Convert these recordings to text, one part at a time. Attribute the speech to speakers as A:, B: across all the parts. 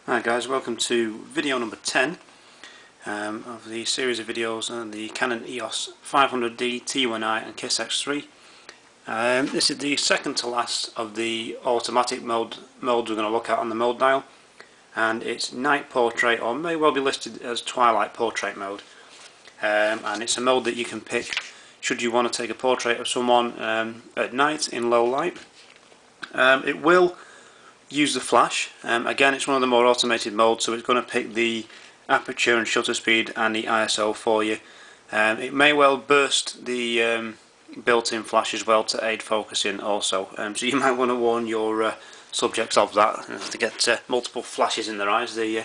A: Hi guys, welcome to video number 10 of the series of videos on the Canon EOS 500D, T1i and KISS X3. This is the second to last of the automatic modes we're going to look at on the mode dial, and it's night portrait, or may well be listed as twilight portrait mode. And it's a mode that you can pick should you want to take a portrait of someone at night in low light. It will use the flash. Again, it's one of the more automated modes, so it's going to pick the aperture and shutter speed and the ISO for you. It may well burst the built-in flash as well to aid focusing also, so you might want to warn your subjects of that. If they get multiple flashes in their eyes, they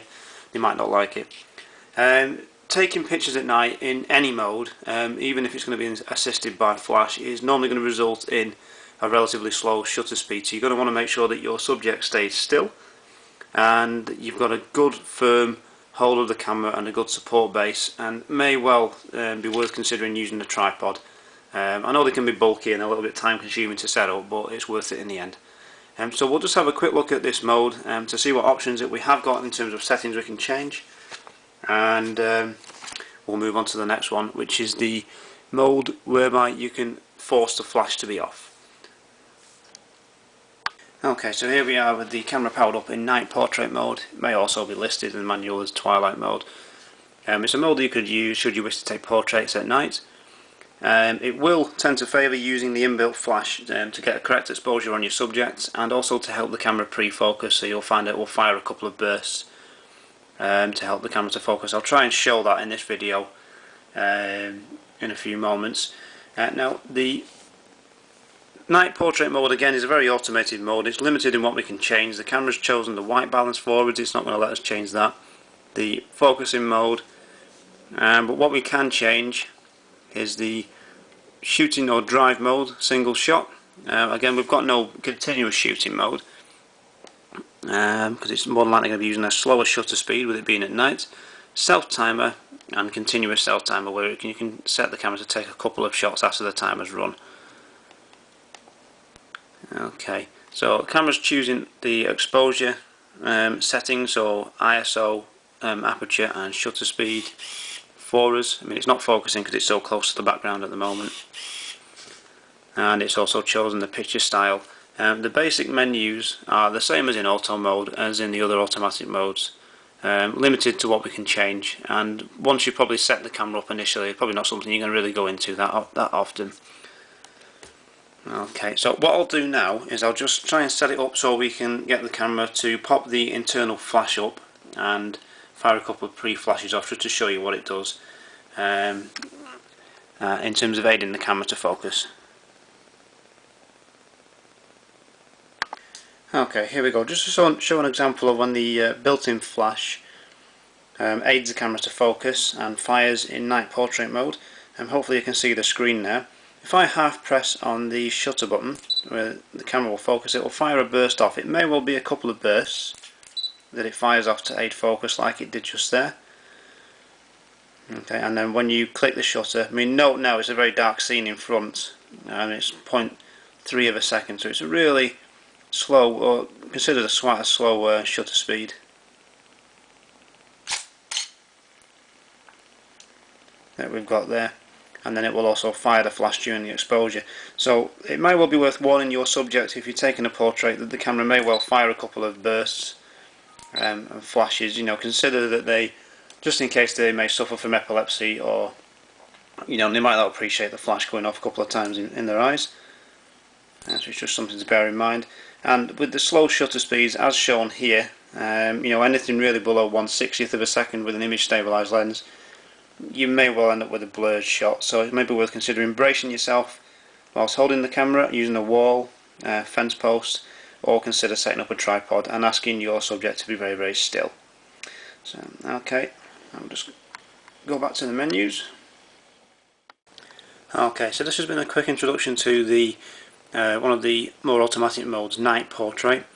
A: might not like it. Taking pictures at night in any mode, even if it's going to be assisted by flash, is normally going to result in a relatively slow shutter speed, so you're going to want to make sure that your subject stays still and you've got a good firm hold of the camera and a good support base, and may well be worth considering using a tripod. I know they can be bulky and a little bit time consuming to set up, but it's worth it in the end. So we'll just have a quick look at this mode to see what options that we have got in terms of settings we can change, and we'll move on to the next one, which is the mode whereby you can force the flash to be off. Okay, so here we are with the camera powered up in night portrait mode. It may also be listed in the manual as twilight mode. It's a mode that you could use should you wish to take portraits at night. It will tend to favour using the inbuilt flash to get a correct exposure on your subject, and also to help the camera pre-focus, so you'll find it will fire a couple of bursts to help the camera to focus. I'll try and show that in this video in a few moments. Now, the night portrait mode again is a very automated mode. It's limited in what we can change. The camera's chosen the white balance forwards, it's not going to let us change that. The focusing mode, but what we can change is the shooting or drive mode, single shot. Again, we've got no continuous shooting mode because it's more than likely going to be using a slower shutter speed with it being at night. Self timer and continuous self timer, where you can set the camera to take a couple of shots after the timer's run. Okay, so the camera's choosing the exposure settings, so ISO, aperture and shutter speed for us. I mean, it's not focusing because it's so close to the background at the moment, and it's also chosen the picture style. The basic menus are the same as in auto mode as in the other automatic modes, limited to what we can change, and once you probably set the camera up initially, it's probably not something you're going to really go into that often. Okay, so what I'll do now is I'll just try and set it up so we can get the camera to pop the internal flash up and fire a couple of pre-flashes off, just to show you what it does in terms of aiding the camera to focus. Okay, here we go. Just to show an example of when the built-in flash aids the camera to focus and fires in night portrait mode. Hopefully you can see the screen now. If I half press on the shutter button where the camera will focus, it will fire a burst off. It may well be a couple of bursts that it fires off to aid focus, like it did just there. Okay, and then when you click the shutter, I mean, note now it's a very dark scene in front, and it's 0.3 of a second, so it's a really slow, or considered quite a slow shutter speed. That we've got there. And then it will also fire the flash during the exposure. So it may well be worth warning your subject, if you're taking a portrait, that the camera may well fire a couple of bursts and flashes. You know, consider that they, just in case they may suffer from epilepsy, or you know, they might not appreciate the flash going off a couple of times in their eyes. So it's just something to bear in mind. And with the slow shutter speeds as shown here, you know, anything really below 1/60th of a second with an image stabilized lens, you may well end up with a blurred shot, so it may be worth considering bracing yourself whilst holding the camera, using a wall, fence post, or consider setting up a tripod and asking your subject to be very, very still. So, okay, I'll just go back to the menus. Okay, so this has been a quick introduction to the one of the more automatic modes, night portrait,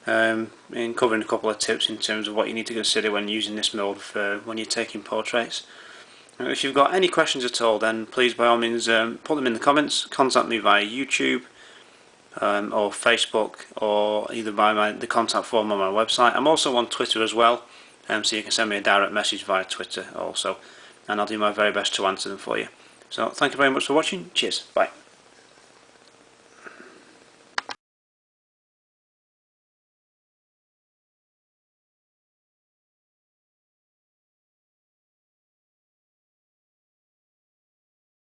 A: in covering a couple of tips in terms of what you need to consider when using this mode for when you're taking portraits. If you've got any questions at all, then please by all means put them in the comments, contact me via YouTube, or Facebook, or either by the contact form on my website. I'm also on Twitter as well, so you can send me a direct message via Twitter also, and I'll do my very best to answer them for you. So thank you very much for watching. Cheers. Bye.